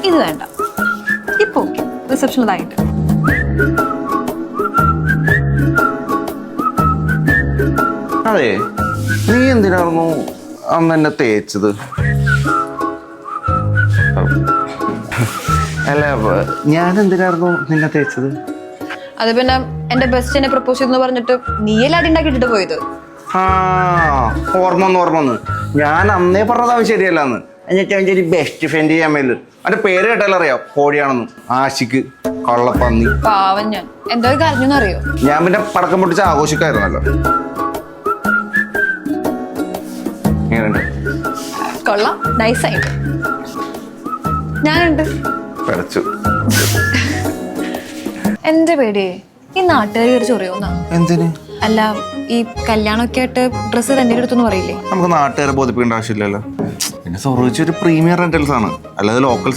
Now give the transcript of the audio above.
ഇത് വേണ്ട. ഇപ്പൊ റിസപ്ഷനിലായിട്ട് അതെ, നീ എന്തിനായിരുന്നു അന്ന് എന്നെ തേച്ചത്? അല്ല, ഞാൻ എന്തിനായിരുന്നു നിന്നെ തേച്ചത്? അത് പിന്നെ എന്റെ ബെസ്റ്റിനെ പ്രപ്പോസ് ചെയ്തെന്ന് പറഞ്ഞിട്ട് നീയല്ലേ അടി ഉണ്ടാക്കിട്ടിട്ട് പോയത്. ആ, ഓർമ്മ ഞാൻ അന്നേ പറഞ്ഞതാവും ശരിയല്ലാന്ന്. എന്നിട്ട് ബെസ്റ്റ് ഫ്രണ്ട് ചെയ്യാൻ മേല് അവന്റെ പേര് കേട്ടാലും അറിയാം, കോടിയാണെന്ന്. ആഷിക്ക് കള്ളപ്പന്നി. പാവം ഞാൻ എന്തോ കരഞ്ഞെന്നറിയോ? ഞാൻ പിന്നെ പടക്കം പൊട്ടിച്ച് ആഘോഷിക്കായിരുന്നല്ലോ. എങ്ങനെയുണ്ട്? കൊള്ളാം, നൈസായിട്ട്. ഞാനുണ്ട്. പടച്ചു. എന്റെ പേടിയേ ഈ നാട്ടുകാർ കയറി ചൊറിയോന്നാ. എന്തിന്? അല്ല, ഈ കല്യാണമൊക്കെ ആയിട്ട് ഡ്രസ്സ് റെന്റിന് എടുത്തെന്ന് പറയില്ലേ? നമുക്ക് നാട്ടുകാരെ ബോധിപ്പിക്കേണ്ട ആവശ്യമില്ലല്ലോ. പിന്നെ സൊറോച്ച് ഒരു പ്രീമിയം റെന്റൽസ് ആണ്, അല്ലാതെ ലോക്കൽ